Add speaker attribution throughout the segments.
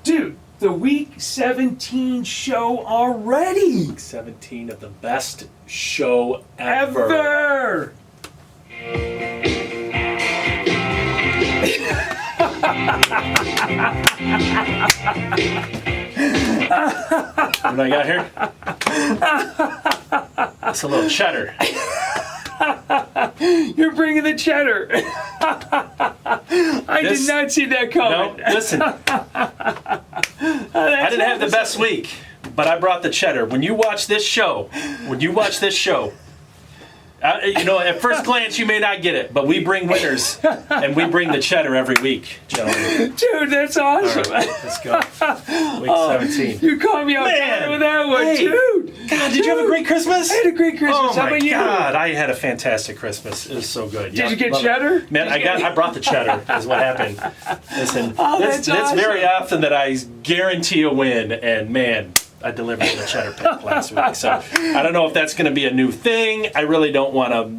Speaker 1: Dude, the Week 17 show already.
Speaker 2: Week 17 of the best show ever. What I got here? It's a little cheddar.
Speaker 1: You're bringing the cheddar. I did not see that coming.
Speaker 2: No, listen. I didn't have the best week, but I brought the cheddar. When you watch this show, at first glance you may not get it, but we bring winners, and we bring the cheddar every week, gentlemen.
Speaker 1: Dude, that's awesome.
Speaker 2: All right, let's go. Week 17.
Speaker 1: You caught me off guard with that one, dude.
Speaker 2: God, did you have a great Christmas?
Speaker 1: I had a great Christmas.
Speaker 2: Oh
Speaker 1: How
Speaker 2: my
Speaker 1: about you?
Speaker 2: God, I had a fantastic Christmas. It was so good.
Speaker 1: Did you get cheddar?
Speaker 2: Man, I brought the cheddar. Is what happened. Listen,
Speaker 1: that's awesome.
Speaker 2: very often that I guarantee a win, and man, I delivered the cheddar pick last week. So I don't know if that's going to be a new thing. I really don't want to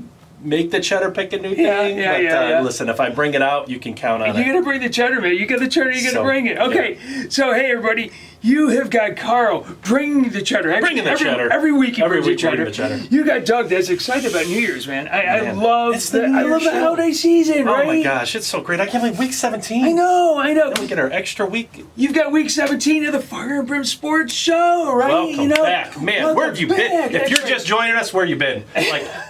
Speaker 2: make the cheddar pick a new thing. But listen, if I bring it out, you can count on it.
Speaker 1: You're going to bring the cheddar, man. You got the cheddar, you're going to bring it. Okay, so hey, everybody. You have got Carl bringing the cheddar. Actually,
Speaker 2: bringing the cheddar.
Speaker 1: Every week he brings the
Speaker 2: cheddar.
Speaker 1: You got Doug that's excited about New Year's, man. I love the holiday season, right?
Speaker 2: Oh my gosh, it's so great. I can't believe week 17.
Speaker 1: I know.
Speaker 2: Then we get our extra week.
Speaker 1: You've got week 17 of the Fire and Brimm Sports Show, right?
Speaker 2: Welcome back. Man, where have you been? If you're just joining us, where you been?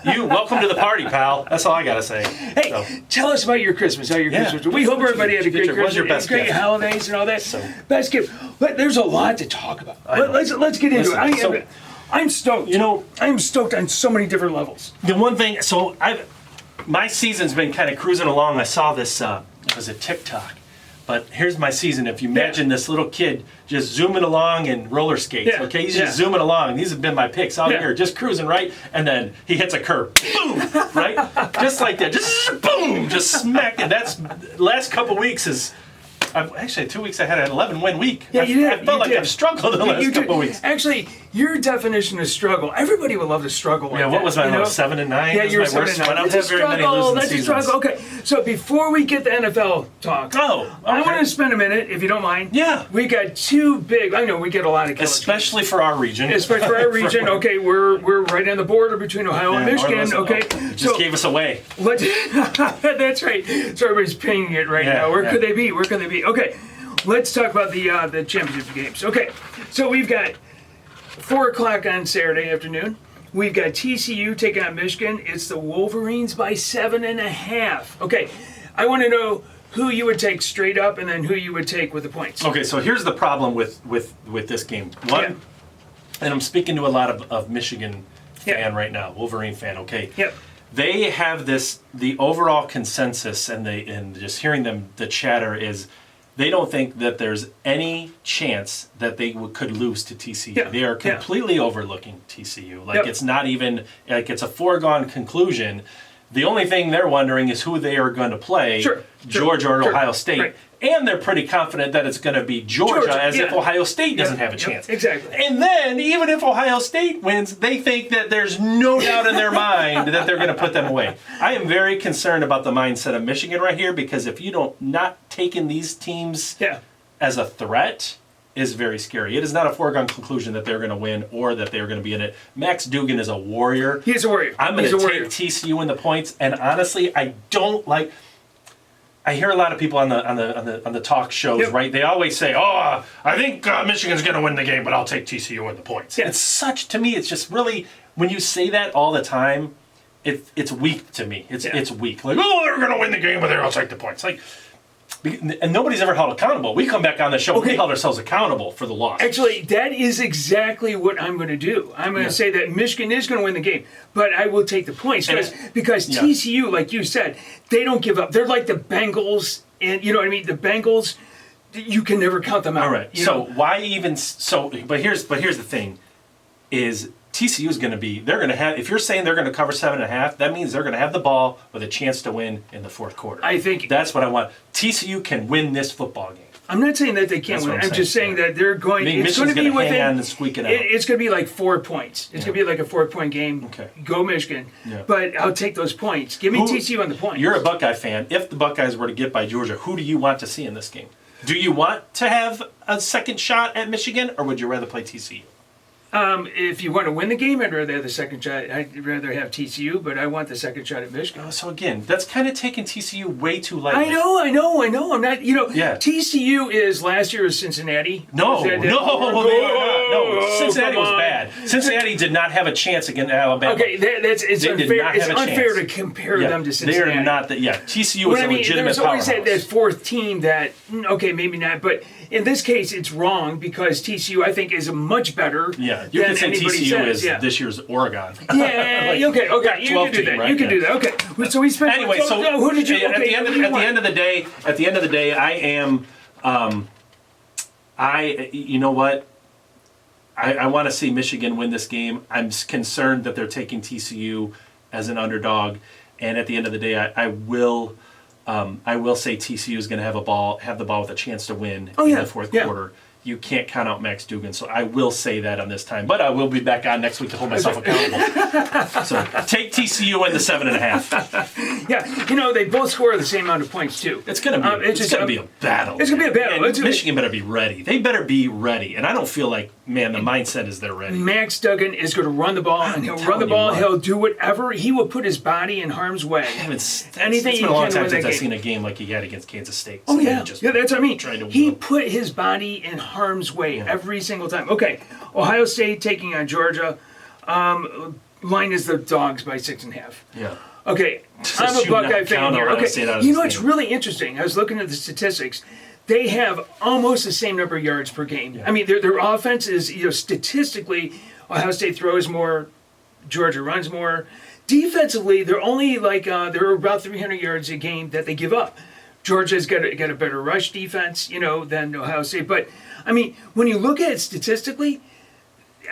Speaker 2: Welcome to the party, pal. That's all I got to say.
Speaker 1: Hey, tell us about your Christmas. How your Christmas? We hope everybody had a great Christmas.
Speaker 2: What's your best
Speaker 1: great
Speaker 2: gift?
Speaker 1: holidays and all that. Best gift. But there's a lot to talk about. Let's get into it. I'm stoked. I'm stoked on so many different levels.
Speaker 2: The one thing, my season's been kind of cruising along. I saw this, it was a TikTok. But here's my season. If you imagine this little kid just zooming along in roller skates, okay? He's just zooming along. These have been my picks all year, just cruising right, and then he hits a curve. Boom! Right? Just like that. Just boom! Just smack. And that's, last couple weeks is... Actually, 2 weeks I had an 11-win week.
Speaker 1: Yeah, you did.
Speaker 2: I felt like I've struggled the last couple weeks.
Speaker 1: Actually, your definition of struggle, everybody would love to struggle like that.
Speaker 2: What was my most? 7 and 9?
Speaker 1: Yeah, you're 7 and 9.
Speaker 2: I don't have very many losing seasons.
Speaker 1: That's a struggle. Okay, so before we get the NFL talk, I want to spend a minute, if you don't mind.
Speaker 2: Yeah.
Speaker 1: We got two big, I know we get a lot of killer
Speaker 2: especially for our region.
Speaker 1: Especially for our region. Okay, we're right on the border between Ohio and Michigan. Okay.
Speaker 2: Just gave us away.
Speaker 1: That's right. So everybody's pinging it right now. Where could they be? Where could they be? Okay. Let's talk about the championship games. Okay, so we've got 4 o'clock on Saturday afternoon. We've got TCU taking on Michigan. It's the Wolverines by 7.5. Okay, I want to know who you would take straight up and then who you would take with the points.
Speaker 2: Okay, so here's the problem with this game. One, and I'm speaking to a lot of Michigan fan right now, Wolverine fan, okay?
Speaker 1: Yep.
Speaker 2: They have the overall consensus, and just hearing them, the chatter is, they don't think that there's any chance that they could lose to TCU.
Speaker 1: Yeah.
Speaker 2: They are completely overlooking TCU. It's not even, it's a foregone conclusion. The only thing they're wondering is who they are going to play, Georgia or Ohio State. Right. And they're pretty confident that it's going to be Georgia as if Ohio State doesn't have a chance.
Speaker 1: Exactly.
Speaker 2: And then, even if Ohio State wins, they think that there's no doubt in their mind that they're going to put them away. I am very concerned about the mindset of Michigan right here, because if you don't not taking these teams as a threat is very scary. It is not a foregone conclusion that they're going to win or that they're going to be in it. Max Dugan is a warrior.
Speaker 1: He's a warrior.
Speaker 2: I'm going to take TCU in the points, and honestly, I don't like... I hear a lot of people on the talk shows, right? They always say, "Oh, I think Michigan's going to win the game, but I'll take TCU in the points." Yeah. To me, it's just really, when you say that all the time, it's weak to me. It's weak. Like, oh, they're going to win the game, but I'll take the points. And nobody's ever held accountable. We come back on the show, we held ourselves accountable for the loss.
Speaker 1: Actually, that is exactly what I'm going to do. I'm going to say that Michigan is going to win the game, but I will take the points because TCU, like you said, they don't give up. They're like the Bengals, and you know what I mean? The Bengals, you can never count them out.
Speaker 2: All right. But here's the thing, is TCU is going to be, they're going to have, if you're saying they're going to cover 7.5, that means they're going to have the ball with a chance to win in the fourth quarter.
Speaker 1: I think
Speaker 2: that's what I want. TCU can win this football game.
Speaker 1: I'm not saying that they can't win. I'm just saying that they're going. It's going to be within.
Speaker 2: Hang on and squeak it out.
Speaker 1: It's going to be like 4 points. It's going to be like a 4-point game.
Speaker 2: Okay.
Speaker 1: Go Michigan. Yeah. But I'll take those points. Give me TCU on the points.
Speaker 2: You're a Buckeye fan. If the Buckeyes were to get by Georgia, who do you want to see in this game? Do you want to have a second shot at Michigan, or would you rather play TCU?
Speaker 1: If you want to win the game, I'd rather have the second shot. I'd rather have TCU, but I want the second shot at Michigan.
Speaker 2: So again, that's kind of taking TCU way too lightly.
Speaker 1: I know. I'm not.
Speaker 2: Yeah.
Speaker 1: TCU is last year was Cincinnati.
Speaker 2: No, they are not. No, Cincinnati was bad. Cincinnati did not have a chance against Alabama.
Speaker 1: Okay, it's unfair. It's unfair to compare them to Cincinnati.
Speaker 2: They are not that. Yeah, TCU was a legitimate powerhouse.
Speaker 1: There's always that fourth team that maybe not, but in this case, it's wrong because TCU I think is much better.
Speaker 2: Yeah, you can say TCU is this year's Oregon.
Speaker 1: Yeah. Okay. You can do that.
Speaker 2: Right?
Speaker 1: You can do that. Okay. So we spent.
Speaker 2: Anyway, so
Speaker 1: who did you?
Speaker 2: At the end of the day, I am. You know what? I want to see Michigan win this game. I'm concerned that they're taking TCU as an underdog, and at the end of the day, I will say TCU is going to have the ball with a chance to win in the fourth quarter. You can't count out Max Duggan, so I will say that on this time. But I will be back on next week to hold myself accountable. So take TCU in the 7.5.
Speaker 1: Yeah, they both score the same amount of points too.
Speaker 2: It's gonna be a battle.
Speaker 1: It's gonna be a battle.
Speaker 2: And Michigan better be ready. They better be ready. And I don't feel like, the mindset is they're ready.
Speaker 1: Max Duggan is going to run the ball, and he'll run the ball. He'll do whatever. He will put his body in harm's way.
Speaker 2: It's been a long time since I've seen a game like he had against Kansas State. So
Speaker 1: that's what I mean. He put his body in harm's way every single time. Okay, Ohio State taking on Georgia. Line is the Dogs by 6.5.
Speaker 2: Yeah.
Speaker 1: Okay, I'm a Buckeye fan here. Okay, you know what's
Speaker 2: game.
Speaker 1: really interesting? I was looking at the statistics. They have almost the same number of yards per game. Yeah. I mean, their offense is, statistically, Ohio State throws more, Georgia runs more. Defensively, they're only they're about 300 yards a game that they give up. Georgia's got a better rush defense, than Ohio State. But, I mean, when you look at it statistically,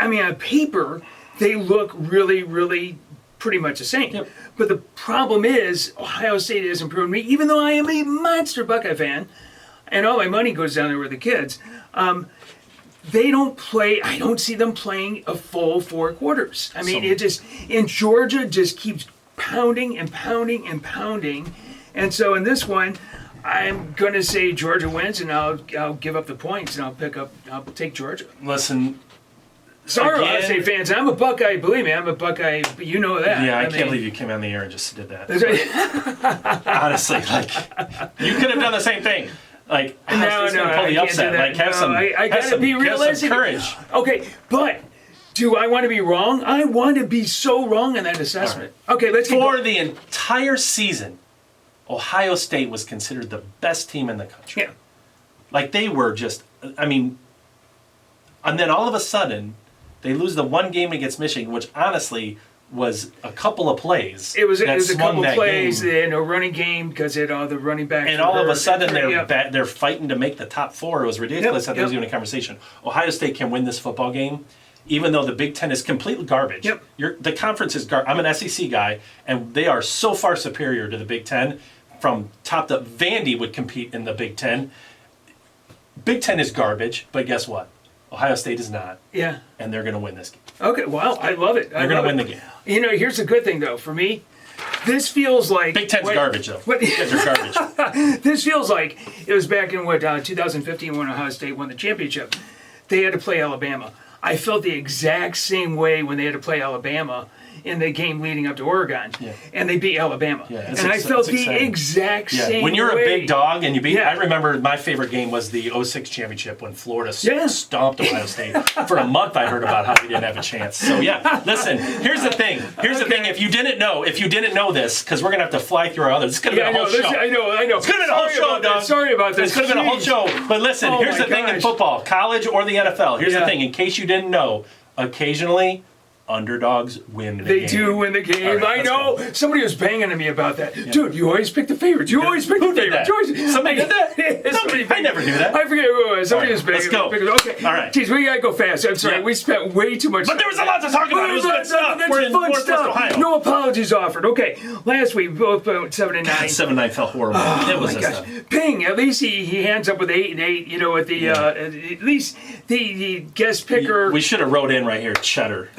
Speaker 1: on paper, they look really, really pretty much the same. Yep. But the problem is, Ohio State has improved me, even though I am a monster Buckeye fan, and all my money goes down there with the kids. They don't play. I don't see them playing a full 4 quarters. And Georgia just keeps pounding and pounding and pounding. And so in this one, I'm going to say Georgia wins, and I'll give up the points, and I'll take Georgia.
Speaker 2: Listen.
Speaker 1: Sorry, Ohio State fans. I'm a Buckeye. Believe me, I'm a Buckeye. You know that.
Speaker 2: Yeah, I can't believe you came on the air and just did that. Honestly, you could have done the same thing.
Speaker 1: No, pull the upset. I gotta be realistic.
Speaker 2: Have some courage.
Speaker 1: Okay, but do I want to be wrong? I want to be so wrong in that assessment. Right. Okay, let's keep
Speaker 2: going. For the entire season, Ohio State was considered the best team in the country.
Speaker 1: Yeah.
Speaker 2: They were just. And then all of a sudden, they lose the one game against Michigan, which honestly was a couple of plays.
Speaker 1: It was a couple of plays in a running game because it all the running backs.
Speaker 2: And all of a sudden they're fighting to make the top 4. It was ridiculous that there was even a conversation. Ohio State can win this football game, even though the Big Ten is completely garbage.
Speaker 1: Yep.
Speaker 2: The conference is garbage. I'm an SEC guy, and they are so far superior to the Big Ten. From top to Vandy would compete in the Big Ten. Big Ten is garbage, but guess what? Ohio State is not.
Speaker 1: Yeah.
Speaker 2: And they're going to win this game.
Speaker 1: Okay, wow, I love it.
Speaker 2: They're going to win the game.
Speaker 1: Here's the good thing, though, for me. This feels like...
Speaker 2: Big Ten's garbage, though. Big Ten's are garbage.
Speaker 1: This feels like it was back in, 2015 when Ohio State won the championship. They had to play Alabama. I felt the exact same way when they had to play Alabama in the game leading up to Oregon, and they beat Alabama. Yeah, and I felt the exact same way.
Speaker 2: When you're a big dog and you beat, I remember my favorite game was the 06 championship when Florida stomped Ohio State. For a month I heard about how we didn't have a chance. So listen, here's the thing. If you didn't know this, because we're going to have to fly through our others. It's going to be a whole show.
Speaker 1: I know.
Speaker 2: It's going to be a whole show, dog.
Speaker 1: Sorry about this.
Speaker 2: It's going to be a whole show. But listen, here's the thing in football, college or the NFL. Here's the thing, in case you didn't know, occasionally underdogs win the game.
Speaker 1: They do win the game. Right, I know. Go. Somebody was banging on me about that. Yeah. Dude, you always pick the favorites. You always pick the favorites.
Speaker 2: Somebody did that? I never do that.
Speaker 1: I forget who it was. Somebody was banging.
Speaker 2: Let's go.
Speaker 1: Okay.
Speaker 2: All right.
Speaker 1: Jeez, we got to go fast. I'm sorry. We spent way too much
Speaker 2: time. But there was a lot to talk about. It was good stuff.
Speaker 1: We're in fun stuff.
Speaker 2: Ohio.
Speaker 1: No apologies offered. Okay. Last week, we both went 7-9.
Speaker 2: 7-9 felt horrible.
Speaker 1: It was just Ping. At least he hands up with 8-8, at the, at least the guest picker.
Speaker 2: We should have wrote in right here, Cheddar.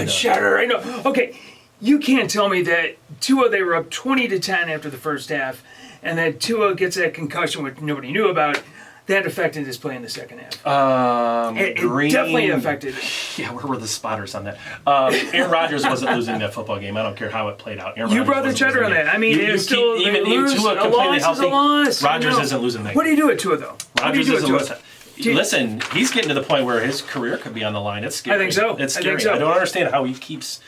Speaker 1: Cheddar. I know. Okay, you can't tell me that Tua, they were up 20-10 after the first half, and that Tua gets that concussion, which nobody knew about, that affected his play in the second half. It definitely affected it.
Speaker 2: Yeah, where were the spotters on that? Aaron Rodgers wasn't losing that football game. I don't care how it played out.
Speaker 1: You brought the Cheddar on that. I mean, it's still
Speaker 2: even
Speaker 1: lose,
Speaker 2: Tua
Speaker 1: a
Speaker 2: completely
Speaker 1: loss is a
Speaker 2: healthy.
Speaker 1: loss.
Speaker 2: Rodgers isn't losing that.
Speaker 1: What do you do at Tua, though?
Speaker 2: Rodgers isn't losing. Listen, he's getting to the point where his career could be on the line. It's scary.
Speaker 1: I think so.
Speaker 2: It's scary. I don't understand how he keeps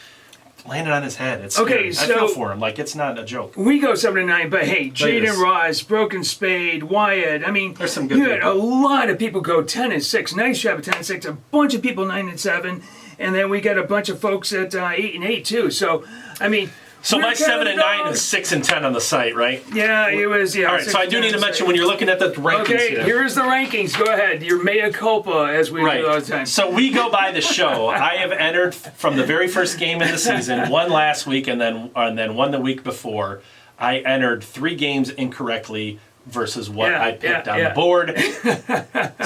Speaker 2: landing on his head. It's scary.
Speaker 1: Okay, so
Speaker 2: I feel for him. Like, it's not a joke.
Speaker 1: We go 7-9, but hey, Jaden Ross, Broken Spade, Wyatt. I mean,
Speaker 2: there's some good
Speaker 1: you had a lot of people go 10-6. Nice job at 10-6. A bunch of people 9-7, and then we got a bunch of folks at 8-8 too. So, I mean.
Speaker 2: So my 7-9 is 6-10 on the site, right?
Speaker 1: Yeah, it was. Yeah.
Speaker 2: All right. So I do need to mention when you're looking at the rankings.
Speaker 1: Okay, here's the rankings. Go ahead. Your mea culpa, as we do all the time.
Speaker 2: So we go by the show. I have entered from the very first game in the season, one last week, and then one the week before. I entered 3 games incorrectly versus what I picked on the board.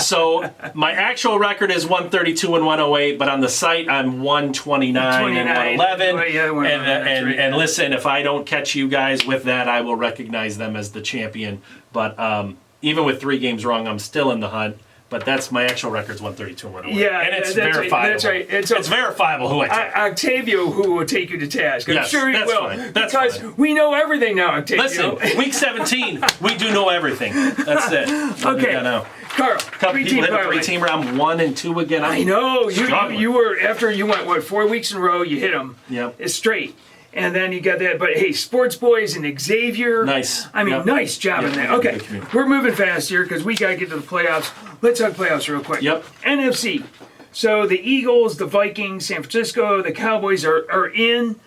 Speaker 2: So my actual record is 132 and 108, but on the site I'm 129 and 111. And listen, if I don't catch you guys with that, I will recognize them as the champion. But even with 3 games wrong, I'm still in the hunt. But that's my actual record's 132 and 108.
Speaker 1: Yeah,
Speaker 2: and it's
Speaker 1: verifiable.
Speaker 2: Right,
Speaker 1: that's right.
Speaker 2: It's verifiable who I take.
Speaker 1: Octavio, who will take you to task. I'm sure he will.
Speaker 2: Fine. That's
Speaker 1: because
Speaker 2: fine.
Speaker 1: We know everything now, Octavio.
Speaker 2: Listen, week 17, we do know everything. That's it.
Speaker 1: Okay. Carl,
Speaker 2: couple people hit a 3-teamer. I'm 1-2 again.
Speaker 1: I know. You were, after you went, 4 weeks in a row, you hit them.
Speaker 2: Yep.
Speaker 1: It's straight. And then you got that. But hey, Sports Boys and Xavier.
Speaker 2: Nice.
Speaker 1: I mean, nice job in that. Okay, we're moving fast here because we got to get to the playoffs. Let's talk playoffs real quick.
Speaker 2: Yep.
Speaker 1: NFC. So the Eagles, the Vikings, San Francisco, the Cowboys are in.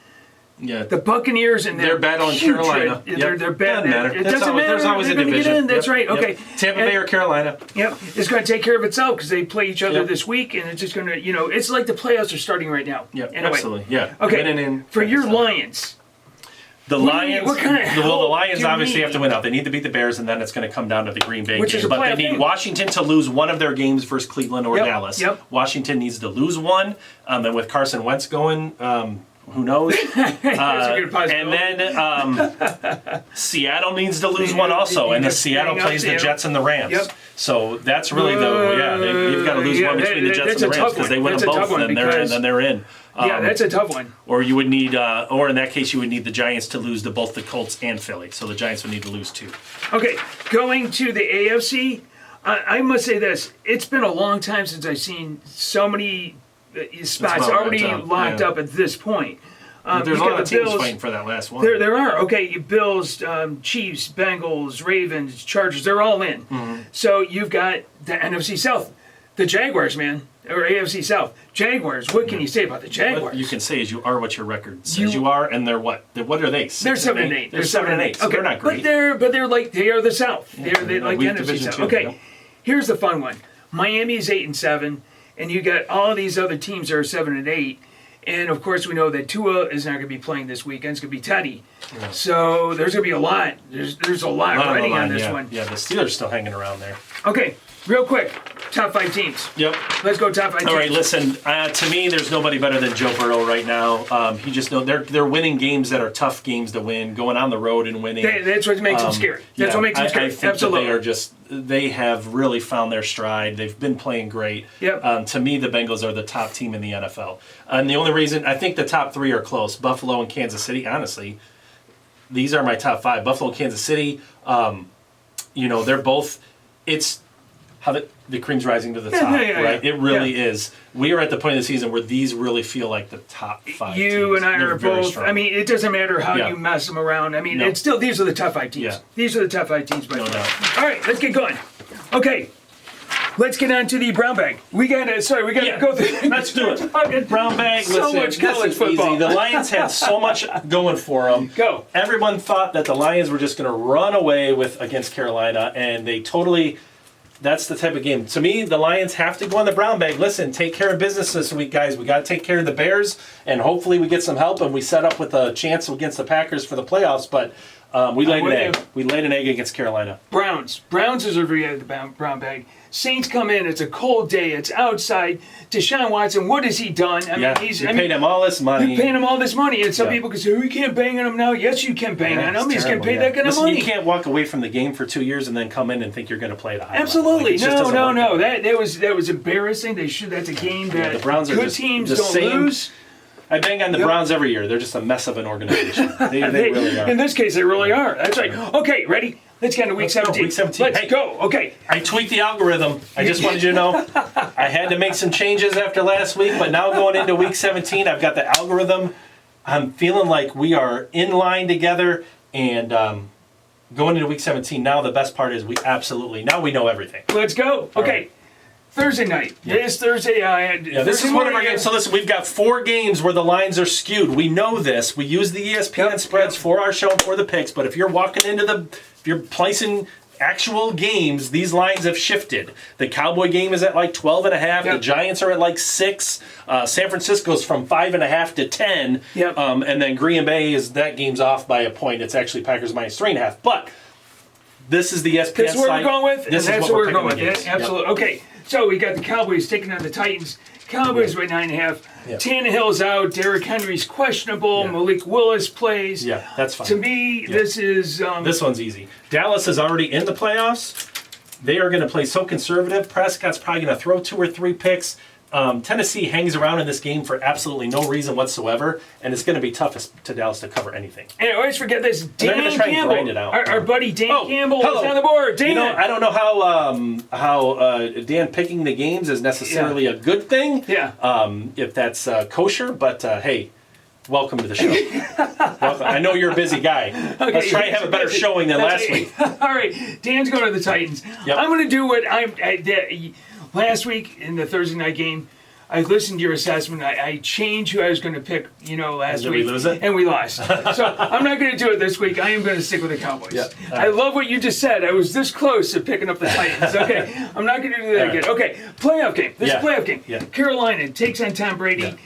Speaker 2: Yeah.
Speaker 1: The Buccaneers and
Speaker 2: they're battling Carolina.
Speaker 1: They're bad.
Speaker 2: Doesn't matter.
Speaker 1: It doesn't matter.
Speaker 2: There's always a division.
Speaker 1: That's right. Okay.
Speaker 2: Tampa Bay or Carolina.
Speaker 1: Yep. It's going to take care of itself because they play each other this week, and it's just going to, it's like the playoffs are starting right now.
Speaker 2: Yeah.
Speaker 1: Anyway.
Speaker 2: Absolutely. Yeah.
Speaker 1: Okay. For your Lions.
Speaker 2: The Lions,
Speaker 1: the
Speaker 2: Lions obviously have to win out. They need to beat the Bears, and then it's going to come down to the Green Bay game. But they need Washington to lose one of their games versus Cleveland or Dallas.
Speaker 1: Yep.
Speaker 2: Washington needs to lose one, and with Carson Wentz going, who knows? And then Seattle needs to lose one also, and the Seattle plays the Jets and the Rams.
Speaker 1: Yep.
Speaker 2: So that's really they've got to lose one between the Jets and the Rams because they win them both, and then they're in.
Speaker 1: That's a tough one.
Speaker 2: Or you would need, or in that case, you would need the Giants to lose to both the Colts and Philly. So the Giants would need to lose 2.
Speaker 1: Okay, going to the AFC, I must say this: it's been a long time since I've seen so many spots already locked up at this point.
Speaker 2: There's a lot of teams fighting for that last one.
Speaker 1: There are. Okay, Bills, Chiefs, Bengals, Ravens, Chargers, they're all in. Mm-hmm. So you've got the NFC South, the Jaguars, man, or AFC South. Jaguars, what can you say about the Jaguars?
Speaker 2: What you can say is you are what your record says you are, and they're what? What are they?
Speaker 1: They're 7-8.
Speaker 2: They're 7-8. So
Speaker 1: okay,
Speaker 2: they're not great.
Speaker 1: But they're like they are the South. They're like the NFC South.
Speaker 2: Too,
Speaker 1: okay, here's the fun one. Miami is 8-7, and you got all these other teams that are 7-8. And, of course, we know that Tua is not going to be playing this weekend. It's going to be Teddy. Yeah. So there's going to be a lot. There's a lot riding on this one.
Speaker 2: Yeah, the Steelers still hanging around there.
Speaker 1: Okay, real quick. Top 5 teams.
Speaker 2: Yep.
Speaker 1: Let's go top 5 teams.
Speaker 2: All right, listen. To me, there's nobody better than Joe Burrow right now. He just they're winning games that are tough games to win, going on the road and winning.
Speaker 1: That's what makes them scary. That's what makes them scary.
Speaker 2: I think
Speaker 1: Absolutely.
Speaker 2: They have really found their stride. They've been playing great.
Speaker 1: Yep.
Speaker 2: To me, the Bengals are the top team in the NFL. And the only reason, I think the top 3 are close. Buffalo and Kansas City, honestly. These are my top 5. Buffalo and Kansas City, they're both, it's how the cream's rising to the top, right? It really is. We are at the point of the season where these really feel like the top 5 teams.
Speaker 1: You and I are both.
Speaker 2: Strong.
Speaker 1: I mean, it doesn't matter how you mess them around. I mean, it's still, these are the top 5 teams.
Speaker 2: Yeah.
Speaker 1: These are the top 5 teams.
Speaker 2: No doubt.
Speaker 1: All right, let's get going. Okay. Let's get on to the brown bag. We got to go through.
Speaker 2: Let's do it. Brown bag.
Speaker 1: So much college football.
Speaker 2: Easy. The Lions had so much going for them.
Speaker 1: Go.
Speaker 2: Everyone thought that the Lions were just going to run away against Carolina, and they totally. That's the type of game. To me, the Lions have to go on the brown bag. Listen, take care of business this week, guys. We got to take care of the Bears, and hopefully we get some help and we set up with a chance against the Packers for the playoffs. But We laid an
Speaker 1: with
Speaker 2: egg.
Speaker 1: you.
Speaker 2: We laid an egg against Carolina.
Speaker 1: Browns is over here at the brown bag. Saints come in. It's a cold day. It's outside. Deshaun Watson, what has he done? I mean,
Speaker 2: You paid him all this money.
Speaker 1: You're paying him all this money, and some
Speaker 2: Yeah.
Speaker 1: people can say, "Oh, you can't bang on him now." Yes, you can bang on him. He's getting paid that kind of
Speaker 2: Listen,
Speaker 1: money.
Speaker 2: you can't walk away from the game for 2 years and then come in and think you're going to play at a high level.
Speaker 1: Absolutely,
Speaker 2: Like, it just doesn't work
Speaker 1: no.
Speaker 2: that way.
Speaker 1: That was embarrassing. That's a game that
Speaker 2: the Browns are
Speaker 1: good
Speaker 2: just
Speaker 1: teams
Speaker 2: the
Speaker 1: don't
Speaker 2: same.
Speaker 1: lose.
Speaker 2: I bang on the Browns every year. They're just a mess of an organization. They really are.
Speaker 1: In this case, they really are. That's right. Okay, ready? Let's get into week
Speaker 2: Let's go,
Speaker 1: 17.
Speaker 2: week 17.
Speaker 1: Let's
Speaker 2: Hey.
Speaker 1: go. Okay.
Speaker 2: I tweaked the algorithm. I just wanted you to know. I had to make some changes after last week, but now going into week 17, I've got the algorithm. I'm feeling like we are in line together, and going into week 17, now the best part is now we know everything.
Speaker 1: Let's go. Okay. Thursday night. This Thursday.
Speaker 2: This is one of our games. So listen, we've got 4 games where the lines are skewed. We know this. We use the ESPN spreads for our show and for the picks. But if you're walking into if you're placing actual games, these lines have shifted. The Cowboy game is at like 12.5.
Speaker 1: Yep.
Speaker 2: The Giants are at like 6. San Francisco's from 5.5 to 10.
Speaker 1: Yep.
Speaker 2: And then Green Bay that game's off by a point. It's actually Packers minus 3.5. But this is the ESPN
Speaker 1: That's what we're going with.
Speaker 2: This
Speaker 1: and
Speaker 2: is
Speaker 1: that's
Speaker 2: what we're
Speaker 1: going
Speaker 2: picking
Speaker 1: with.
Speaker 2: the games.
Speaker 1: Yeah, absolutely. Okay. So we got the Cowboys taking on the Titans. Cowboys by 9.5.
Speaker 2: Yeah.
Speaker 1: Tannehill's out. Derrick Henry's questionable.
Speaker 2: Yeah.
Speaker 1: Malik Willis plays.
Speaker 2: Yeah, that's fine.
Speaker 1: To me, this is.
Speaker 2: This one's easy. Dallas is already in the playoffs. They are going to play so conservative. Prescott's probably going to throw 2 or 3 picks. Tennessee hangs around in this game for absolutely no reason whatsoever, and it's going to be tough to Dallas to cover anything.
Speaker 1: And I always forget this.
Speaker 2: they're
Speaker 1: Dan
Speaker 2: gonna try and
Speaker 1: Campbell,
Speaker 2: grind it out.
Speaker 1: our buddy Dan Campbell
Speaker 2: hello.
Speaker 1: is on the board. Dan,
Speaker 2: I don't know how Dan picking the games is necessarily a good thing.
Speaker 1: Yeah.
Speaker 2: If that's kosher, but hey. Welcome to the show. Welcome. I know you're a busy guy. Let's try and have a better showing than last week.
Speaker 1: All right, Dan's going to the Titans.
Speaker 2: Yep.
Speaker 1: I'm going to do what I did last week in the Thursday night game. I listened to your assessment. I changed who I was going to pick, last
Speaker 2: Did
Speaker 1: week.
Speaker 2: we lose it?
Speaker 1: And we lost. So I'm not going to do it this week. I am going to stick with the Cowboys.
Speaker 2: Yeah.
Speaker 1: I love what you just said. I was this close to picking up the Titans. Okay, I'm not going to do that again. Okay, playoff game. This is a playoff game.
Speaker 2: Yeah.
Speaker 1: Carolina takes on Tom Brady.
Speaker 2: Yeah.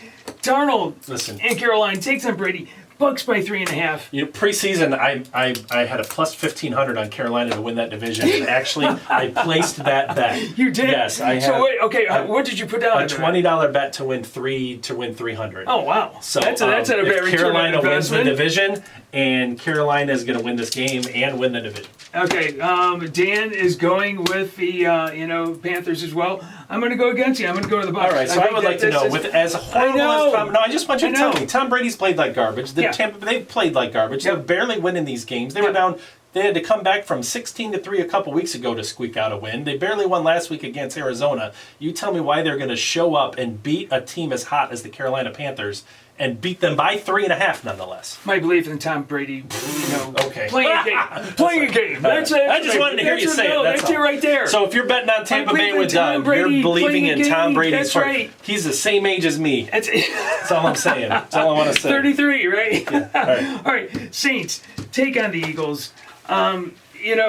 Speaker 1: Darnold
Speaker 2: Listen.
Speaker 1: and Carolina takes on Brady. Bucks by 3.5.
Speaker 2: Preseason, I had a plus 1,500 on Carolina to win that division. And actually, I placed that bet.
Speaker 1: You did?
Speaker 2: Yes, I had.
Speaker 1: So wait, okay, what did you put down?
Speaker 2: A $20 bet to win 300.
Speaker 1: Oh wow!
Speaker 2: So
Speaker 1: that's a
Speaker 2: if
Speaker 1: very
Speaker 2: Carolina wins the
Speaker 1: investment.
Speaker 2: division, and Carolina is going to win this game and win the division.
Speaker 1: Okay, Dan is going with the Panthers as well. I'm going to go against you. I'm going to go to the Bucs.
Speaker 2: All right, so I would like to know, with as horrible as Tom. No, I just want you to tell me. Tom Brady's played like garbage. They've played like garbage. They're barely winning these games. They were down. They had to come back from 16-3 a couple weeks ago to squeak out a win. They barely won last week against Arizona. You tell me why they're going to show up and beat a team as hot as the Carolina Panthers and beat them by 3.5 nonetheless.
Speaker 1: My belief in Tom Brady,
Speaker 2: Okay.
Speaker 1: playing a game. Playing a game. That's it.
Speaker 2: I just wanted to hear you say it.
Speaker 1: That's it right there.
Speaker 2: So if you're betting on Tampa Bay with
Speaker 1: Tom Brady
Speaker 2: you're believing
Speaker 1: playing a
Speaker 2: in Tom
Speaker 1: game.
Speaker 2: Brady's
Speaker 1: That's right.
Speaker 2: He's the same age as me.
Speaker 1: That's
Speaker 2: That's all I'm saying. That's all I want to say.
Speaker 1: 33, right?
Speaker 2: Yeah. All right.
Speaker 1: All right. Saints take on the Eagles.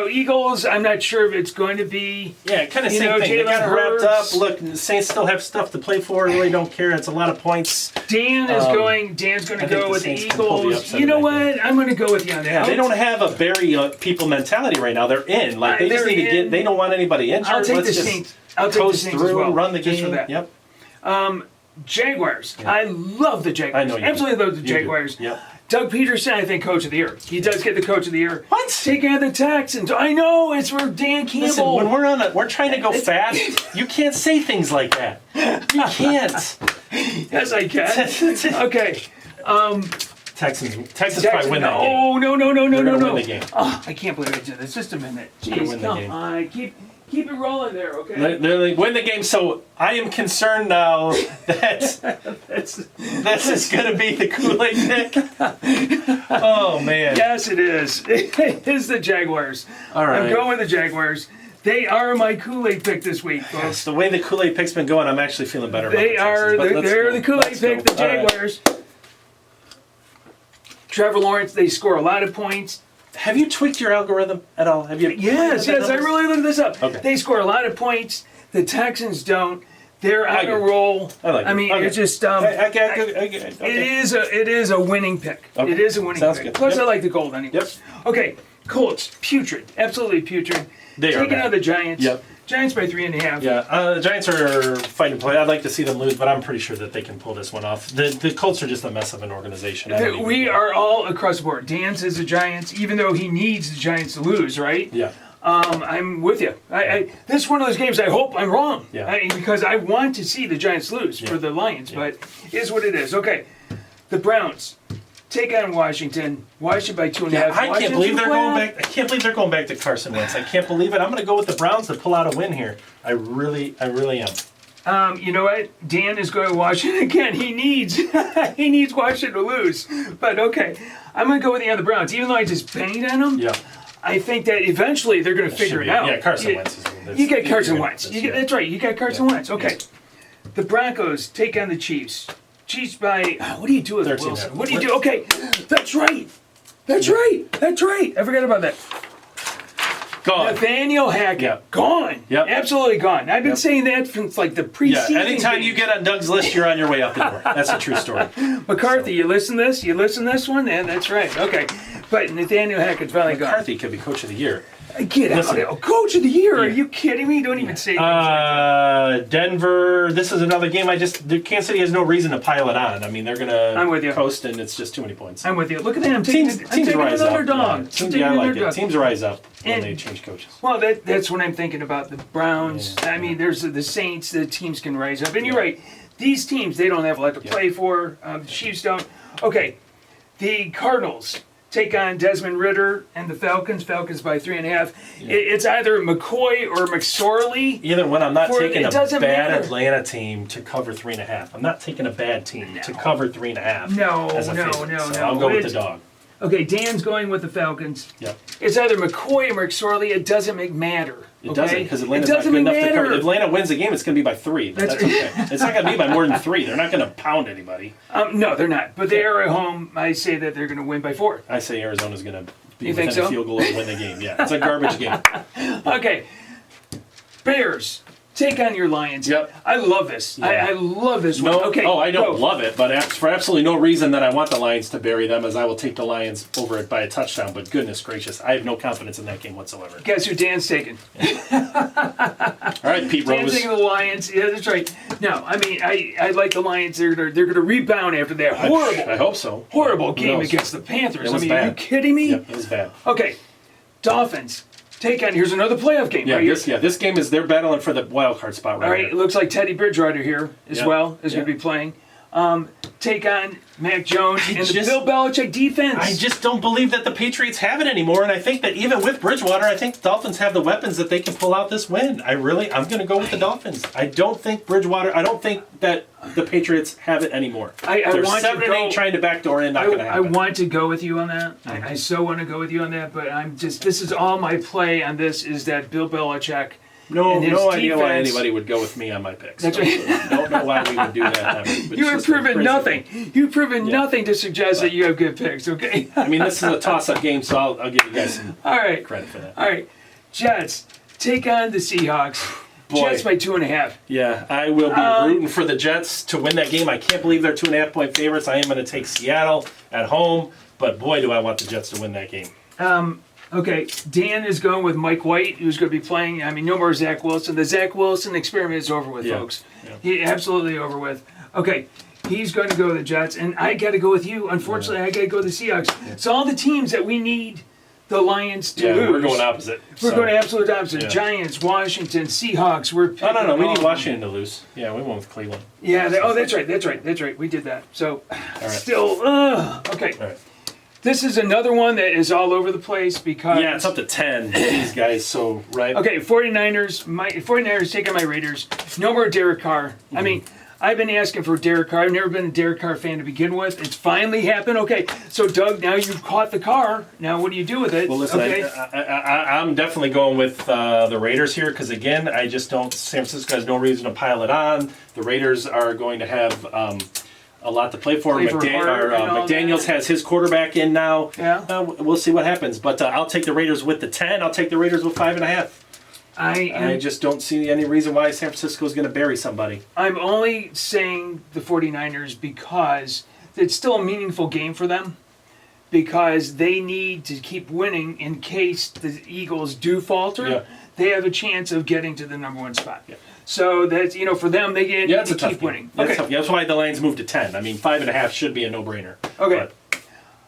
Speaker 1: Eagles, I'm not sure if it's going to be.
Speaker 2: Yeah, kind of same thing. They got it wrapped up. Look, the Saints still have stuff to play for. Really don't care. It's a lot of points.
Speaker 1: Dan's going to go with the
Speaker 2: Saints can pull the
Speaker 1: Eagles.
Speaker 2: upset
Speaker 1: You know
Speaker 2: in that
Speaker 1: what? I'm going to go with you on that.
Speaker 2: Yeah, they don't have a bury people mentality right now. They're in. Like they just
Speaker 1: They're
Speaker 2: need to
Speaker 1: in.
Speaker 2: They don't want anybody injured.
Speaker 1: I'll take
Speaker 2: Let's
Speaker 1: the
Speaker 2: just
Speaker 1: Saints. I'll take the
Speaker 2: coast
Speaker 1: Saints
Speaker 2: through,
Speaker 1: as well.
Speaker 2: run the
Speaker 1: Just for
Speaker 2: game.
Speaker 1: that.
Speaker 2: Yep.
Speaker 1: Jaguars. I love the Jaguars.
Speaker 2: I know you
Speaker 1: Absolutely
Speaker 2: do.
Speaker 1: love the
Speaker 2: You do.
Speaker 1: Jaguars.
Speaker 2: Yep.
Speaker 1: Doug Peterson, I think, Coach of the Year. He does get the Coach of the Year.
Speaker 2: What?
Speaker 1: Taking on the Texans. I know, it's for Dan Campbell.
Speaker 2: Listen, when we're trying to go fast, you can't say things like that. You can't.
Speaker 1: Yes, I can. Okay.
Speaker 2: Texans probably win that game.
Speaker 1: No.
Speaker 2: They're gonna win the game.
Speaker 1: Oh, I can't believe I did this. Just a minute.
Speaker 2: They're gonna
Speaker 1: Jeez,
Speaker 2: win the
Speaker 1: come
Speaker 2: game.
Speaker 1: on. Keep it rolling there, okay?
Speaker 2: They're like, win the game. So I am concerned now that this is going to be the Kool-Aid pick. Oh man.
Speaker 1: Yes, it is. It is the Jaguars.
Speaker 2: All right.
Speaker 1: I'm going with the Jaguars. They are my Kool-Aid pick this week, folks.
Speaker 2: Yes, the way the Kool-Aid pick's been going, I'm actually feeling better about
Speaker 1: They
Speaker 2: the
Speaker 1: are.
Speaker 2: Texans, but let's
Speaker 1: They're
Speaker 2: go.
Speaker 1: the Kool-Aid
Speaker 2: Let's
Speaker 1: pick.
Speaker 2: go.
Speaker 1: The
Speaker 2: All right.
Speaker 1: Jaguars. Trevor Lawrence. They score a lot of points.
Speaker 2: Have you tweaked your algorithm at all? Have you?
Speaker 1: Yes. I really looked this up.
Speaker 2: Okay.
Speaker 1: They score a lot of points. The Texans don't. They're on a roll.
Speaker 2: I like it.
Speaker 1: I mean,
Speaker 2: Okay.
Speaker 1: it's just
Speaker 2: Okay.
Speaker 1: it is a winning pick.
Speaker 2: Okay.
Speaker 1: It is a winning
Speaker 2: Sounds
Speaker 1: pick.
Speaker 2: good.
Speaker 1: Plus,
Speaker 2: Yep.
Speaker 1: I like the gold anyway.
Speaker 2: Yep.
Speaker 1: Okay, Colts, putrid, absolutely putrid.
Speaker 2: They are
Speaker 1: Taking
Speaker 2: bad.
Speaker 1: out the Giants.
Speaker 2: Yep.
Speaker 1: Giants by 3.5.
Speaker 2: Yeah, the Giants are fighting play. I'd like to see them lose, but I'm pretty sure that they can pull this one off. The Colts are just a mess of an organization.
Speaker 1: We are all across the board. Dan says the Giants, even though he needs the Giants to lose, right?
Speaker 2: Yeah.
Speaker 1: I'm with you. This is one of those games I hope I'm wrong.
Speaker 2: Yeah.
Speaker 1: Because I want to see the Giants lose for the Lions, but it is what it is. Okay, the Browns take on Washington. Washington by 2.5.
Speaker 2: I can't believe they're going back. I can't believe they're going back to Carson Wentz. I can't believe it. I'm going to go with the Browns to pull out a win here. I really am.
Speaker 1: You know what? Dan is going to Washington again. He needs he needs Washington to lose. But okay, I'm going to go with the other Browns, even though I just banged on them.
Speaker 2: Yeah.
Speaker 1: I think that eventually they're going to figure it out.
Speaker 2: Yeah, Carson Wentz.
Speaker 1: You get Carson Wentz. That's right. You got Carson Wentz. Okay. The Broncos take on the Chiefs. Chiefs by, what do you do with
Speaker 2: 13
Speaker 1: Wilson?
Speaker 2: half.
Speaker 1: What do you do? Okay. That's right. That's right. That's right. I forgot about that.
Speaker 2: Gone.
Speaker 1: Nathaniel Hackett.
Speaker 2: Yep.
Speaker 1: Gone.
Speaker 2: Yep.
Speaker 1: Absolutely gone. I've been saying that since like the preseason.
Speaker 2: Yeah, anytime you
Speaker 1: games.
Speaker 2: get on Doug's list, you're on your way out the door. That's a true story.
Speaker 1: McCarthy, you listen to this? You listen to this one? And that's right. Okay. But Nathaniel Hackett's finally gone.
Speaker 2: McCarthy could be coach of the year.
Speaker 1: Get out of there. Coach of the year. Are you kidding me? Don't even say
Speaker 2: Denver. This is another game. Kansas City has no reason to pile it on. I mean, they're
Speaker 1: I'm with you.
Speaker 2: gonna coast, and it's just too many points.
Speaker 1: I'm with you. Look at them. I'm
Speaker 2: Teams
Speaker 1: taking
Speaker 2: rise
Speaker 1: an
Speaker 2: up.
Speaker 1: underdog.
Speaker 2: Yeah, I like it. Teams rise up when
Speaker 1: And-
Speaker 2: they change coaches.
Speaker 1: Well, that's what I'm thinking about. The Browns.
Speaker 2: Yeah.
Speaker 1: I mean, there's the Saints. The teams can rise up. And you're right. These teams, they don't have a lot to play for. The Chiefs don't. Okay. The Cardinals take on Desmond Ridder and the Falcons. Falcons by 3.5. It's either McCoy or McSorley.
Speaker 2: Either one. I'm not
Speaker 1: For-
Speaker 2: taking
Speaker 1: it
Speaker 2: a
Speaker 1: doesn't
Speaker 2: bad
Speaker 1: matter.
Speaker 2: Atlanta team to cover 3.5. I'm not taking a bad team to cover 3.5.
Speaker 1: No,
Speaker 2: as a
Speaker 1: no,
Speaker 2: favorite.
Speaker 1: no,
Speaker 2: So
Speaker 1: no.
Speaker 2: I'll go with
Speaker 1: It's-
Speaker 2: the dog.
Speaker 1: Okay, Dan's going with the Falcons.
Speaker 2: Yep.
Speaker 1: It's either McCoy or McSorley. It doesn't matter.
Speaker 2: It
Speaker 1: okay?
Speaker 2: doesn't, because Atlanta's
Speaker 1: It
Speaker 2: not
Speaker 1: doesn't
Speaker 2: good enough to
Speaker 1: matter.
Speaker 2: cover. If Atlanta wins the game, it's going to be by 3. But that's okay. It's not going to be by more than 3. They're not going to pound anybody.
Speaker 1: No, they're not. But they are at home. I say that they're going to win by 4.
Speaker 2: I say Arizona's going to be
Speaker 1: You think
Speaker 2: within a
Speaker 1: so?
Speaker 2: field goal or win the game. Yeah, it's a garbage game.
Speaker 1: Okay. Bears, take on your Lions.
Speaker 2: Yep.
Speaker 1: I love this.
Speaker 2: Yeah.
Speaker 1: I love this
Speaker 2: No,
Speaker 1: one. Okay.
Speaker 2: I don't
Speaker 1: go.
Speaker 2: love it, but for absolutely no reason that I want the Lions to bury them, as I will take the Lions over it by a touchdown. But goodness gracious, I have no confidence in that game whatsoever.
Speaker 1: Guess who Dan's taking?
Speaker 2: All right, Pete
Speaker 1: Dan's
Speaker 2: Rose.
Speaker 1: taking the Lions. Yeah, that's right. No, I mean, I like the Lions. They're gonna rebound after that horrible,
Speaker 2: I hope so.
Speaker 1: horrible
Speaker 2: Who
Speaker 1: game
Speaker 2: knows?
Speaker 1: against the Panthers.
Speaker 2: It was
Speaker 1: I mean, are you
Speaker 2: bad.
Speaker 1: kidding me?
Speaker 2: Yep, it was bad.
Speaker 1: Okay. Dolphins, take on. Here's another playoff game.
Speaker 2: Yeah,
Speaker 1: right here.
Speaker 2: this game is they're battling for the wild card spot right
Speaker 1: All right,
Speaker 2: here.
Speaker 1: it looks like Teddy Bridgewater here as
Speaker 2: Yeah.
Speaker 1: well is
Speaker 2: Yeah.
Speaker 1: going to be playing. Take on Mac Jones and the
Speaker 2: just-
Speaker 1: Bill Belichick defense.
Speaker 2: I just don't believe that the Patriots have it anymore, and I think that even with Bridgewater, I think the Dolphins have the weapons that they can pull out this win. I'm going to go with the Dolphins. I don't think I don't think that the Patriots have it anymore.
Speaker 1: I
Speaker 2: They're
Speaker 1: want to
Speaker 2: 7-8
Speaker 1: go-
Speaker 2: trying to backdoor in, not going to
Speaker 1: I
Speaker 2: happen.
Speaker 1: want to go with you on that. I so want to go with you on that, but this is all my play on this is that Bill Belichick.
Speaker 2: No
Speaker 1: and his
Speaker 2: idea why
Speaker 1: defense-
Speaker 2: anybody would go with me on my picks.
Speaker 1: That's right.
Speaker 2: Don't know why we would do that. It's
Speaker 1: You have
Speaker 2: just a
Speaker 1: proven
Speaker 2: crazy
Speaker 1: nothing.
Speaker 2: thing.
Speaker 1: You've proven nothing to suggest that you have good picks, okay?
Speaker 2: I mean, this is a toss-up game, so I'll give you guys some
Speaker 1: All right.
Speaker 2: credit for that.
Speaker 1: All right. Jets, take on the Seahawks.
Speaker 2: Boy.
Speaker 1: Jets by 2.5.
Speaker 2: Yeah, I will be rooting for the Jets to win that game. I can't believe they're 2.5-point favorites. I am going to take Seattle at home, but boy, do I want the Jets to win that game.
Speaker 1: Okay, Dan is going with Mike White, who's going to be playing. I mean, no more Zach Wilson. The Zach Wilson experiment is over with,
Speaker 2: Yeah,
Speaker 1: folks.
Speaker 2: yeah.
Speaker 1: He absolutely over with. Okay, he's going to go with the Jets, and I got to go with you. Unfortunately, I got to go with the Seahawks. So all the teams that we need the Lions to lose.
Speaker 2: We're going opposite.
Speaker 1: We're going absolute opposite.
Speaker 2: Yeah.
Speaker 1: Giants, Washington, Seahawks. We're picking
Speaker 2: No. We
Speaker 1: all
Speaker 2: need
Speaker 1: of
Speaker 2: Washington to lose. Yeah, we went with Cleveland.
Speaker 1: Yeah. That's right. We did that. So,
Speaker 2: right.
Speaker 1: still, okay.
Speaker 2: All right.
Speaker 1: This is another one that is all over the place because
Speaker 2: Yeah, it's up to 10. These guys, so right.
Speaker 1: Okay, 49ers taking my Raiders. No more Derek Carr. I mean, I've been asking for Derek Carr. I've never been a Derek Carr fan to begin with. It's finally happened. Okay, so Doug, now you've caught the car. Now what do you do with it?
Speaker 2: Well, listen,
Speaker 1: okay.
Speaker 2: I'm definitely going with the Raiders here because, again, I just don't. San Francisco has no reason to pile it on. The Raiders are going to have a lot to play for.
Speaker 1: Play for Hart and all
Speaker 2: McDaniels
Speaker 1: that.
Speaker 2: has his quarterback in now.
Speaker 1: Yeah.
Speaker 2: We'll see what happens. But I'll take the Raiders with the 10. I'll take the Raiders with 5.5. I just don't see any reason why San Francisco is going to bury somebody.
Speaker 1: I'm only saying the 49ers because it's still a meaningful game for them, because they need to keep winning in case the Eagles do falter.
Speaker 2: Yeah.
Speaker 1: They have a chance of getting to the number 1 spot.
Speaker 2: Yeah.
Speaker 1: So that's, for them, they need
Speaker 2: That's
Speaker 1: to
Speaker 2: a tough
Speaker 1: keep
Speaker 2: game.
Speaker 1: winning.
Speaker 2: That's why the line's moved to 10. I mean, 5.5 should be a no-brainer.
Speaker 1: Okay.
Speaker 2: But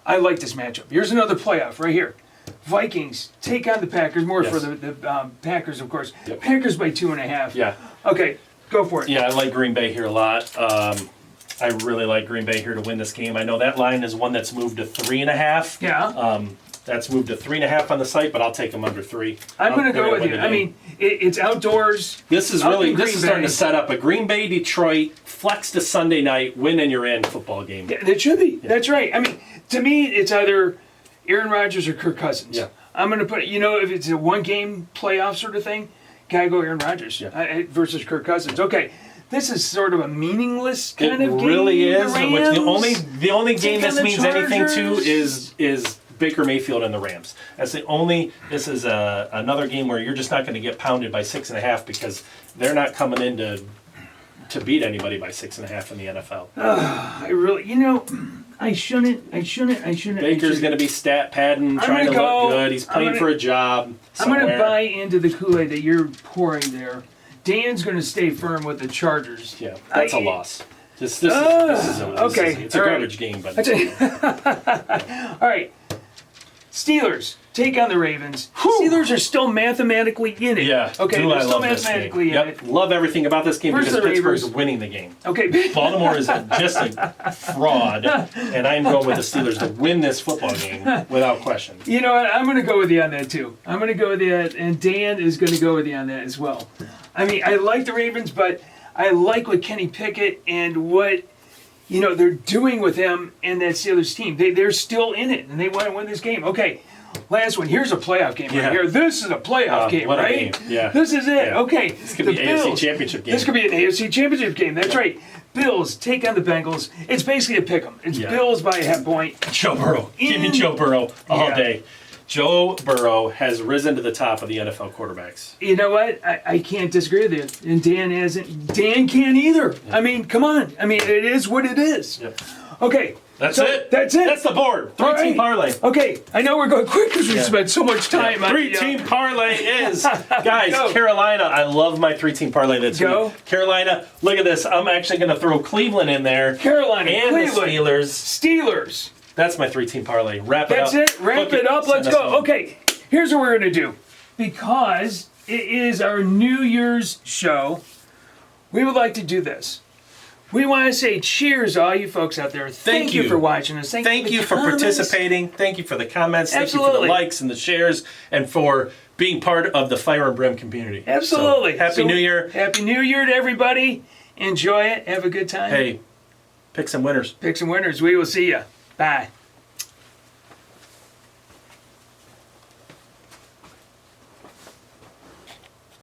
Speaker 1: I like this matchup. Here's another playoff right here. Vikings take on the Packers, more
Speaker 2: Yes.
Speaker 1: for the Packers, of course.
Speaker 2: Yep.
Speaker 1: Packers by 2.5.
Speaker 2: yeah.
Speaker 1: Okay, go for it.
Speaker 2: Yeah, I like Green Bay here a lot. I really like Green Bay here to win this game. I know that line is one that's moved to 3.5.
Speaker 1: Yeah.
Speaker 2: That's moved to 3.5 on the site, but I'll take them under 3.
Speaker 1: I'm going to
Speaker 2: They're
Speaker 1: go
Speaker 2: gonna
Speaker 1: with
Speaker 2: win
Speaker 1: you.
Speaker 2: the
Speaker 1: I
Speaker 2: game.
Speaker 1: mean, it's outdoors.
Speaker 2: This is
Speaker 1: up
Speaker 2: really
Speaker 1: in
Speaker 2: this
Speaker 1: Green
Speaker 2: is starting
Speaker 1: Bay.
Speaker 2: to set up a Green Bay Detroit flex to Sunday night win and you're in football game.
Speaker 1: Yeah, it should be. Yeah. That's right. I mean, to me, it's either Aaron Rodgers or Kirk Cousins.
Speaker 2: Yeah.
Speaker 1: I'm going to put, if it's a one-game playoff sort of thing, gotta go Aaron Rodgers versus Kirk Cousins. Okay, this is sort of a meaningless kind of game.
Speaker 2: It really is.
Speaker 1: The
Speaker 2: The only game
Speaker 1: Take
Speaker 2: this
Speaker 1: on the
Speaker 2: means anything to
Speaker 1: Chargers.
Speaker 2: is Baker Mayfield and the Rams. That's the only. This is another game where you're just not going to get pounded by 6.5 because they're not coming in to beat anybody by 6.5 in the NFL.
Speaker 1: I really, I shouldn't.
Speaker 2: Baker's going to be stat padding, trying to look good. He's playing for a job somewhere.
Speaker 1: I'm going to buy into the Kool-Aid that you're pouring there. Dan's going to stay firm with the Chargers.
Speaker 2: Yeah, that's a loss. It's a garbage game, but
Speaker 1: all right. Steelers take on the Ravens. Steelers are still mathematically in it.
Speaker 2: Yeah.
Speaker 1: Okay,
Speaker 2: do
Speaker 1: they're
Speaker 2: I
Speaker 1: still
Speaker 2: love this
Speaker 1: mathematically
Speaker 2: game.
Speaker 1: in
Speaker 2: Yep.
Speaker 1: it.
Speaker 2: Love everything about this game
Speaker 1: Versus
Speaker 2: because
Speaker 1: the
Speaker 2: Pittsburgh's
Speaker 1: Ravens.
Speaker 2: winning the game.
Speaker 1: Okay.
Speaker 2: Baltimore is just a fraud, and I'm going with the Steelers to win this football game without question.
Speaker 1: You know what? I'm going to go with you on that too. I'm going to go with you, and Dan is going to go with you on that as well. I mean, I like the Ravens, but I like what Kenny Pickett and what they're doing with him and that Steelers team. They're still in it, and they want to win this game. Okay, last one. Here's a playoff game right here. This is a playoff game,
Speaker 2: what a
Speaker 1: right?
Speaker 2: game. Yeah.
Speaker 1: This is it.
Speaker 2: Yeah.
Speaker 1: Okay.
Speaker 2: This could be an AFC Championship game.
Speaker 1: This could be an AFC Championship game. That's right. Bills take on the Bengals. It's basically a pick 'em. It's Bills by a half point.
Speaker 2: Joe Burrow. Give me Joe Burrow all day. Joe Burrow has risen to the top of the NFL quarterbacks.
Speaker 1: You know what? I can't disagree with you. And Dan hasn't. Dan can't either. Yeah. I mean, come on. I mean, it is what it is.
Speaker 2: Yep.
Speaker 1: Okay.
Speaker 2: That's it.
Speaker 1: That's it.
Speaker 2: That's the board. Three-team parlay.
Speaker 1: Okay. I know we're going quick because we spent so much time on
Speaker 2: Three-team parlay is, guys, Carolina. I love my three-team parlay. That's
Speaker 1: go.
Speaker 2: Carolina, look at this. I'm actually going to throw Cleveland in there.
Speaker 1: Carolina,
Speaker 2: and
Speaker 1: Cleveland.
Speaker 2: the Steelers.
Speaker 1: Steelers.
Speaker 2: That's my three-team parlay. Wrap it up.
Speaker 1: That's it. Wrap it up. Let's go. Okay. Here's what we're going to do. Because it is our New Year's show, we would like to do this. We want to say cheers, all you folks out there. Thank you for watching us.
Speaker 2: Thank you for participating. Thank you for the comments.
Speaker 1: Absolutely.
Speaker 2: Thank you for the likes and the shares and for being part of the Fire and Brimm community.
Speaker 1: Absolutely.
Speaker 2: So, Happy New Year.
Speaker 1: Happy New Year to everybody. Enjoy it. Have a good time.
Speaker 2: Hey, pick some winners.
Speaker 1: Pick some winners. We will see you. Bye.